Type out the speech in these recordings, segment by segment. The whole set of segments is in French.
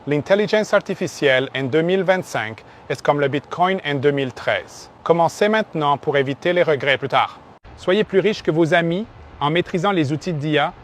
L'intelligence artificielle en 2025 est comme le Bitcoin en 2013. Commencez maintenant pour éviter les regrets plus tard. Soyez plus riche que vos amis en maîtrisant les outils d'IA.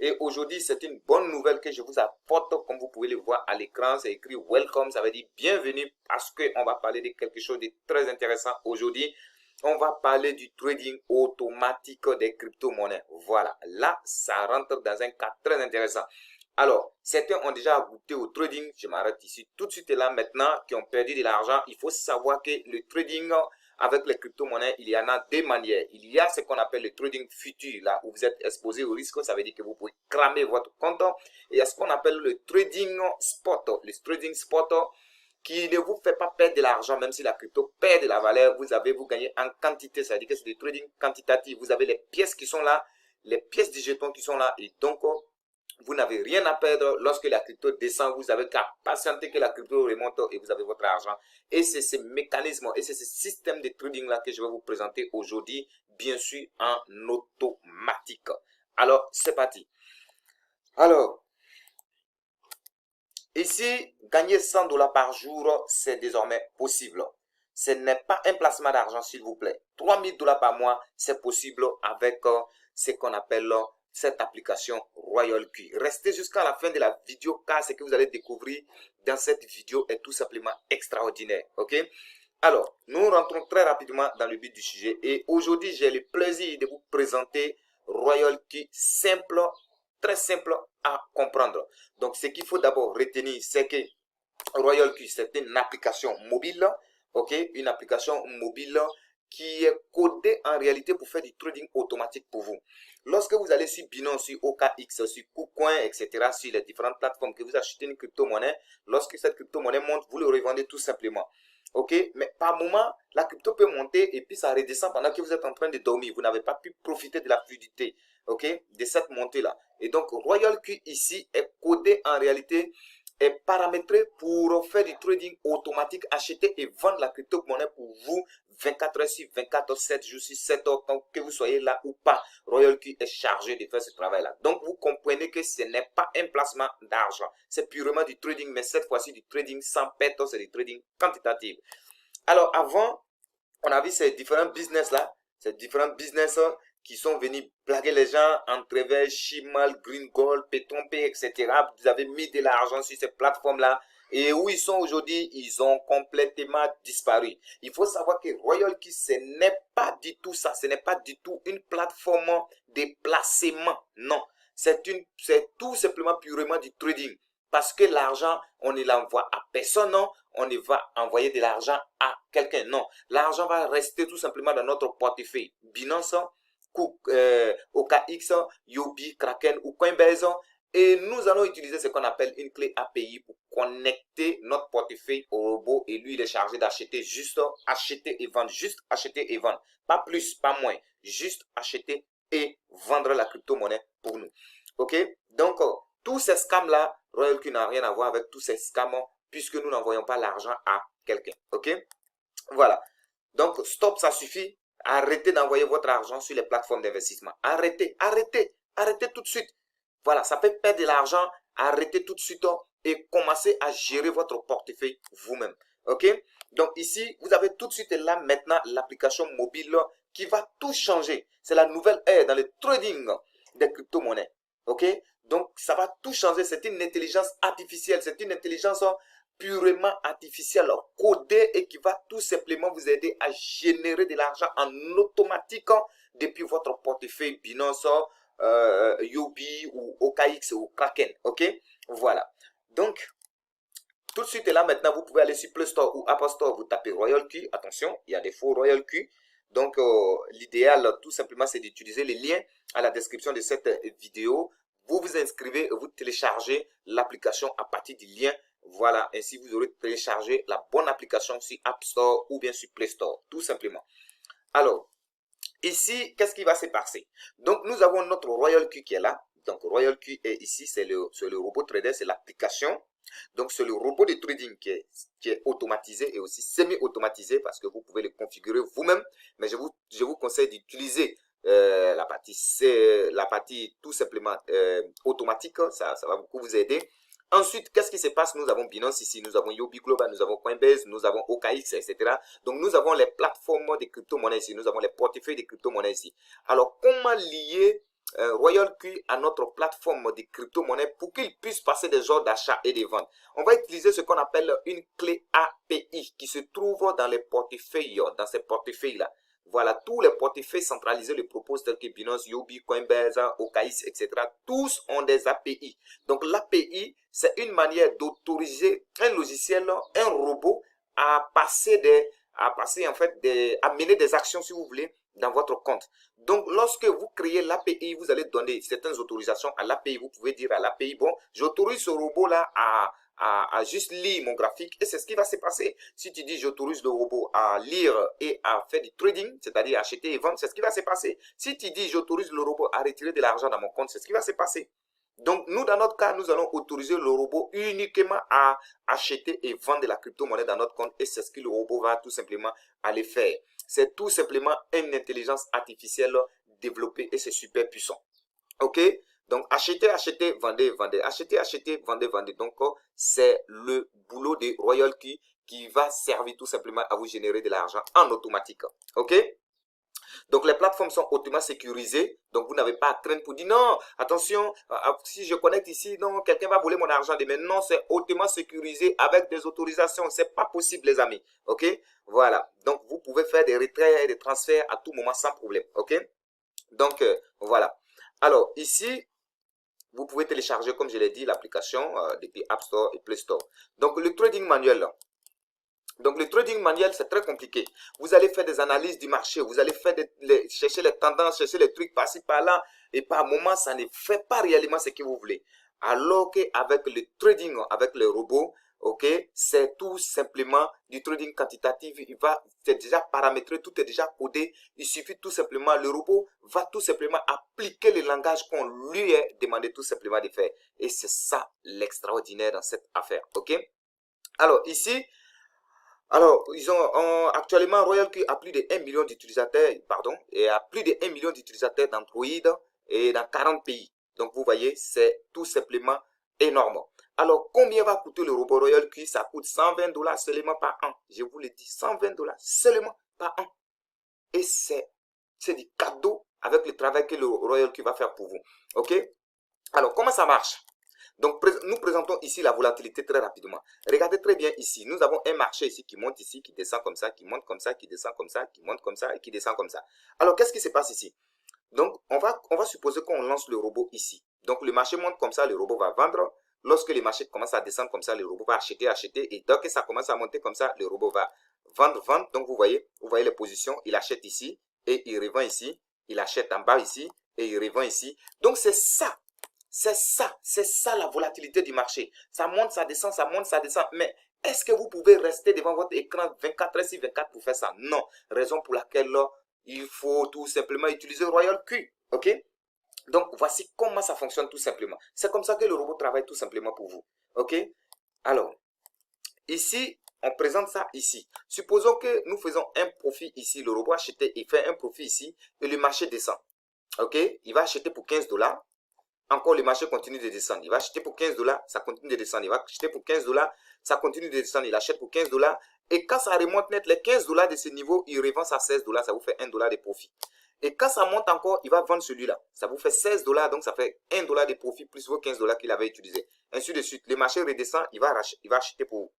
Et aujourd'hui, c'est une bonne nouvelle que je vous apporte. Comme vous pouvez le voir à l'écran, c'est écrit Welcome, ça veut dire bienvenue parce qu'on va parler de quelque chose de très intéressant aujourd'hui. On va parler du trading automatique des crypto-monnaies. Voilà, là, ça rentre dans un cas très intéressant. Alors, certains ont déjà goûté au trading. Je m'arrête ici tout de suite et là maintenant, qui ont perdu de l'argent. Il faut savoir que le trading avec les crypto-monnaies, il y en a deux manières. Il y a ce qu'on appelle le trading futur, là où vous êtes exposé au risque. Ça veut dire que vous pouvez cramer votre compte. Et il y a ce qu'on appelle le trading spot. Le trading spot qui ne vous fait pas perdre de l'argent, même si la crypto perd de la valeur, vous gagnez en quantité, ça veut dire que c'est du trading quantitatif. Vous avez les pièces qui sont là, les pièces du jeton qui sont là, et donc vous n'avez rien à perdre. Lorsque la crypto descend, vous avez qu'à patienter que la crypto remonte et vous avez votre argent. Et c'est ce mécanisme et c'est ce système de trading là que je vais vous présenter aujourd'hui, bien sûr en automatique. Alors, c'est parti. Alors, ici, gagner 100 $ par jour, c'est désormais possible. Ce n'est pas un placement d'argent, s'il vous plaît. 3000 $ par mois, c'est possible avec ce qu'on appelle cette application RoyalQ. Restez jusqu'à la fin de la vidéo car ce que vous allez découvrir dans cette vidéo est tout simplement extraordinaire. Ok? Alors, nous rentrons très rapidement dans le but du sujet et aujourd'hui, j'ai le plaisir de vous présenter RoyalQ simple, très simple à comprendre. Donc, ce qu'il faut d'abord retenir, c'est que RoyalQ, c'est une application mobile, ok, une application mobile qui est codée en réalité pour faire du trading automatique pour vous. Lorsque vous allez sur Binance, sur OKX, sur KuCoin, etc., sur les différentes plateformes que vous achetez une crypto-monnaie, lorsque cette crypto-monnaie monte, vous le revendez tout simplement. Ok, mais par moment, la crypto peut monter et puis ça redescend pendant que vous êtes en train de dormir. Vous n'avez pas pu profiter de la fluidité, ok, de cette montée-là. Et donc, RoyalQ ici est codé en réalité, est paramétré pour faire du trading automatique, acheter et vendre la crypto-monnaie pour vous 24 heures sur 24 heures, 7 jours sur 7 heures, que vous soyez là ou pas. RoyalQ est chargé de faire ce travail-là. Donc, vous comprenez que ce n'est pas un placement d'argent. C'est purement du trading, mais cette fois-ci du trading sans perte, c'est du trading quantitatif. Alors, avant, on a vu ces différents business-là, ces différents business qui sont venus blaguer les gens, Entrevert, Chimal, Green Gold, Petron Pay, etc. Vous avez mis de l'argent sur ces plateformes-là. Et où ils sont aujourd'hui, ils ont complètement disparu. Il faut savoir que RoyalQ, ce n'est pas du tout ça. Ce n'est pas du tout une plateforme de placement. Non. C'est tout simplement purement du trading. Parce que l'argent, on ne l'envoie à personne, non. On ne va envoyer de l'argent à quelqu'un, non. L'argent va rester tout simplement dans notre portefeuille. Binance, OKX, Yobi, Kraken ou Coinbase. Et nous allons utiliser ce qu'on appelle une clé API pour connecter notre portefeuille au robot. Et lui, il est chargé d'acheter, juste acheter et vendre. Juste acheter et vendre. Pas plus, pas moins. Juste acheter et vendre la crypto-monnaie pour nous. Ok? Donc, tous ces scams-là, RoyalQ n'a rien à voir avec tous ces scams puisque nous n'envoyons pas l'argent à quelqu'un. Ok? Voilà. Donc, stop, ça suffit. Arrêtez d'envoyer votre argent sur les plateformes d'investissement. Arrêtez, arrêtez, arrêtez tout de suite. Voilà, ça fait perdre de l'argent. Arrêtez tout de suite et commencez à gérer votre portefeuille vous-même. Ok? Donc ici, vous avez tout de suite là maintenant l'application mobile qui va tout changer. C'est la nouvelle ère dans le trading des crypto-monnaies. Ok? Donc ça va tout changer. C'est une intelligence artificielle. C'est une intelligence purement artificielle, codée et qui va tout simplement vous aider à générer de l'argent en automatique depuis votre portefeuille Binance, Yobi ou OKX ou Kraken. Ok? Voilà. Donc, tout de suite et là, maintenant, vous pouvez aller sur Play Store ou App Store, vous tapez RoyalQ. Attention, il y a des faux RoyalQ. Donc, l'idéal, tout simplement, c'est d'utiliser les liens à la description de cette vidéo. Vous vous inscrivez et vous téléchargez l'application à partir du lien. Voilà, ainsi vous aurez téléchargé la bonne application sur App Store ou bien sur Play Store, tout simplement. Alors, ici, qu'est-ce qui va se passer? Donc, nous avons notre RoyalQ qui est là. Donc, RoyalQ est ici, c'est le robot trader, c'est l'application. Donc, c'est le robot de trading qui est automatisé et aussi semi-automatisé parce que vous pouvez le configurer vous-même. Mais je vous conseille d'utiliser la partie tout simplement automatique, ça va beaucoup vous aider. Ensuite, qu'est-ce qui se passe? Nous avons Binance ici, nous avons Yobi Global, nous avons Coinbase, nous avons OKX, etc. Donc, nous avons les plateformes de crypto-monnaies ici, nous avons les portefeuilles de crypto-monnaies ici. Alors, comment lier RoyalQ à notre plateforme de crypto-monnaies pour qu'il puisse passer des ordres d'achat et de vente? On va utiliser ce qu'on appelle une clé API qui se trouve dans les portefeuilles, dans ces portefeuilles-là. Voilà, tous les portefeuilles centralisés le proposent tels que Binance, Yobi, Coinbase, OKX, etc. Tous ont des API. Donc l'API, c'est une manière d'autoriser un logiciel, un robot à mener des actions, si vous voulez, dans votre compte. Donc lorsque vous créez l'API, vous allez donner certaines autorisations à l'API. Vous pouvez dire à l'API, bon, j'autorise ce robot-là à juste lire mon graphique, et c'est ce qui va se passer. Si tu dis j'autorise le robot à lire et à faire du trading, c'est-à-dire acheter et vendre, c'est ce qui va se passer. Si tu dis j'autorise le robot à retirer de l'argent dans mon compte, c'est ce qui va se passer. Donc nous, dans notre cas, nous allons autoriser le robot uniquement à acheter et vendre de la crypto-monnaie dans notre compte, et c'est ce que le robot va tout simplement aller faire. C'est tout simplement une intelligence artificielle développée, et c'est super puissant. Ok? Donc, acheter, acheter, vendez, vendez. Acheter, acheter, vendez, vendez. Donc, c'est le boulot de RoyalQ qui va servir tout simplement à vous générer de l'argent en automatique. OK? Donc, les plateformes sont hautement sécurisées. Donc, vous n'avez pas à craindre pour dire non, attention, si je connecte ici, non, quelqu'un va voler mon argent demain. Non, c'est hautement sécurisé avec des autorisations. C'est pas possible, les amis. OK? Voilà. Donc, vous pouvez faire des retraits et des transferts à tout moment sans problème. OK? Donc, voilà. Alors, ici, vous pouvez télécharger, comme je l'ai dit, l'application depuis App Store et Play Store. Donc, le trading manuel. Donc, le trading manuel, c'est très compliqué. Vous allez faire des analyses du marché. Vous allez faire chercher les tendances, chercher les trucs par-ci, par-là. Et par moment, ça ne fait pas réellement ce que vous voulez. Alors qu'avec le trading, avec les robots, ok, c'est tout simplement du trading quantitatif. C'est déjà paramétré, tout est déjà codé. Il suffit tout simplement, le robot va tout simplement appliquer le langage qu'on lui a demandé tout simplement de faire. Et c'est ça l'extraordinaire dans cette affaire, ok. Alors ici, ils ont actuellement RoyalQ a plus de 1 million d'utilisateurs, et a plus de 1 million d'utilisateurs d'Android et dans 40 pays. Donc vous voyez, c'est tout simplement énorme. Alors, combien va coûter le robot RoyalQ? Ça coûte 120 $ seulement par an. Je vous le dis, 120 $ seulement par an. Et c'est du cadeau avec le travail que le RoyalQ va faire pour vous. Ok? Alors, comment ça marche? Donc, nous présentons ici la volatilité très rapidement. Regardez très bien ici. Nous avons un marché ici qui monte ici, qui descend comme ça, qui monte comme ça, qui descend comme ça, qui monte comme ça et qui descend comme ça. Alors, qu'est-ce qui se passe ici? Donc, on va supposer qu'on lance le robot ici. Donc, le marché monte comme ça, le robot va vendre. Lorsque le marché commence à descendre comme ça, le robot va acheter, acheter. Et dès que ça commence à monter comme ça, le robot va vendre, vendre. Donc, vous voyez les positions. Il achète ici et il revend ici. Il achète en bas ici et il revend ici. Donc, c'est ça. C'est ça la volatilité du marché. Ça monte, ça descend, ça monte, ça descend. Mais est-ce que vous pouvez rester devant votre écran 24 h sur 24 pour faire ça? Non. Raison pour laquelle il faut tout simplement utiliser RoyalQ. Ok? Donc, voici comment ça fonctionne tout simplement. C'est comme ça que le robot travaille tout simplement pour vous. Ok? Alors, ici, on présente ça ici. Supposons que nous faisons un profit ici. Le robot achète, il fait un profit ici et le marché descend. Ok? Il va acheter pour 15 $. Encore, le marché continue de descendre. Il va acheter pour 15 $, ça continue de descendre. Il va acheter pour 15 $, ça continue de descendre. Il achète pour 15 $. Et quand ça remonte net, les 15 $ de ce niveau, il revend ça à 16 $. Ça vous fait 1 $ de profit. Et quand ça monte encore, il va vendre celui-là. Ça vous fait 16 $. Donc, ça fait 1 $ de profit plus vos 15 $ qu'il avait utilisé. Ainsi de suite. Le marché redescend. Il va acheter pour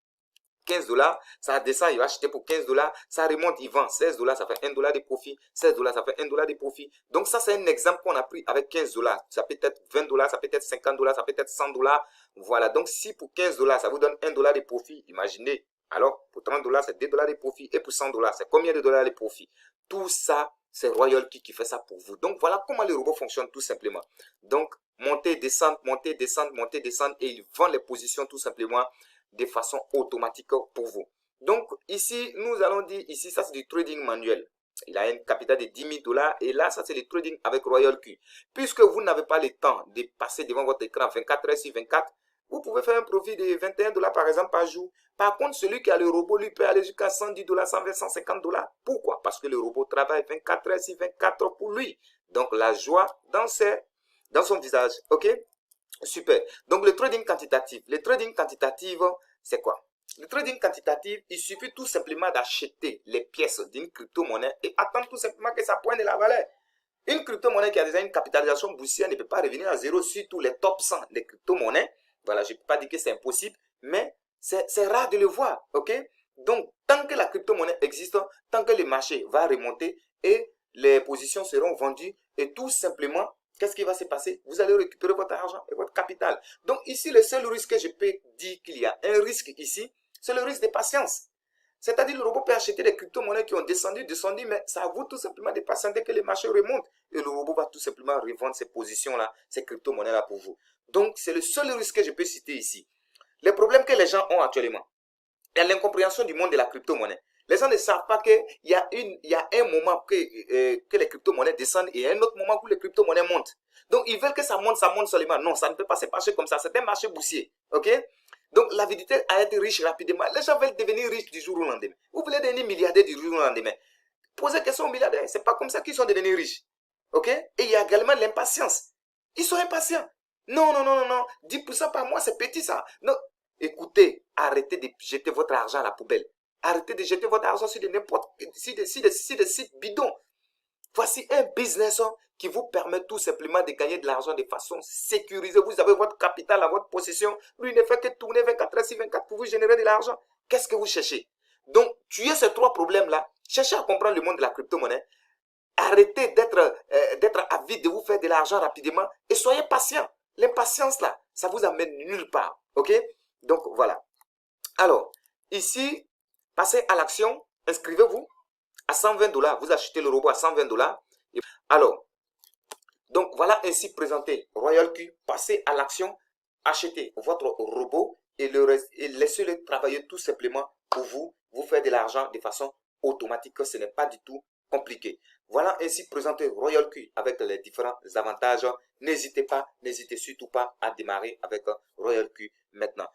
15 $, ça descend, il va acheter pour 15 $, ça remonte, il vend 16 $, ça fait 1 $ de profit, 16 $, ça fait 1 $ de profit. Donc ça, c'est un exemple qu'on a pris avec 15 $. Ça peut être 20 $, ça peut être 50 $, ça peut être 100 $. Voilà, donc si pour 15 $, ça vous donne 1 $ de profit, imaginez. Alors, pour 30 $, c'est 2 $ de profit. Et pour 100 $, c'est combien de dollars de profit? Tout ça, c'est RoyalQ qui fait ça pour vous. Donc, voilà comment les robots fonctionnent tout simplement. Donc, monter, descendre, monter, descendre, monter, descendre. Et ils vendent les positions tout simplement de façon automatique pour vous. Donc, ici, nous allons dire, ici, ça c'est du trading manuel. Il a un capital de 10 000 $. Et là, ça c'est le trading avec RoyalQ. Puisque vous n'avez pas le temps de passer devant votre écran 24 h sur 24, vous pouvez faire un profit de 21 $ par exemple par jour. Par contre, celui qui a le robot, lui peut aller jusqu'à 110 $, 120, 150 $. Pourquoi? Parce que le robot travaille 24 h sur 24 pour lui. Donc, la joie dans son visage. OK? Super. Donc, le trading quantitatif. Le trading quantitatif, c'est quoi? Le trading quantitatif, il suffit tout simplement d'acheter les pièces d'une crypto-monnaie et attendre tout simplement que ça pointe de la valeur. Une crypto-monnaie qui a déjà une capitalisation boursière ne peut pas revenir à zéro sur tous les top 100 des crypto-monnaies. Voilà, je ne peux pas dire que c'est impossible, mais c'est rare de le voir. OK? Donc, tant que la crypto-monnaie existe, tant que le marché va remonter et les positions seront vendues et tout simplement, qu'est-ce qui va se passer? Vous allez récupérer votre argent et votre capital. Donc ici, le seul risque que je peux dire qu'il y a un risque ici, c'est le risque de patience. C'est-à-dire le robot peut acheter des crypto-monnaies qui ont descendu, mais ça vaut tout simplement de patienter que le marché remonte. Et le robot va tout simplement revendre ces positions-là, ces crypto-monnaies-là pour vous. Donc c'est le seul risque que je peux citer ici. Les problèmes que les gens ont actuellement, il y a l'incompréhension du monde de la crypto-monnaie. Les gens ne savent pas qu'il y a un moment que les crypto-monnaies descendent et un autre moment où les crypto-monnaies montent. Donc, ils veulent que ça monte seulement. Non, ça ne peut pas se passer comme ça. C'est un marché boursier. OK? Donc, l'avidité à être riche rapidement. Les gens veulent devenir riches du jour au lendemain. Vous voulez devenir milliardaire du jour au lendemain. Posez question aux milliardaires. Ce n'est pas comme ça qu'ils sont devenus riches. OK? Et il y a également l'impatience. Ils sont impatients. Non, non, non, non, non. 10% par mois, c'est petit ça. Non. Écoutez, arrêtez de jeter votre argent à la poubelle. Arrêtez de jeter votre argent sur des sites bidons. Voici un business qui vous permet tout simplement de gagner de l'argent de façon sécurisée. Vous avez votre capital à votre possession. Lui ne fait que tourner 24 heures sur 24 pour vous générer de l'argent. Qu'est-ce que vous cherchez? Donc, tuez ces trois problèmes-là. Cherchez à comprendre le monde de la crypto-monnaie. Arrêtez d'être avide de vous faire de l'argent rapidement et soyez patient. L'impatience là, ça vous amène nulle part. OK? Donc, voilà. Alors, ici, passez à l'action. Inscrivez-vous à 120 $. Vous achetez le robot à 120 $. Alors, donc, voilà ainsi présenté Royal Q. Passez à l'action. Achetez votre robot et laissez-le travailler tout simplement pour vous. Vous faire de l'argent de façon automatique. Ce n'est pas du tout compliqué. Voilà ainsi présenté Royal Q avec les différents avantages. N'hésitez surtout pas à démarrer avec Royal Q maintenant.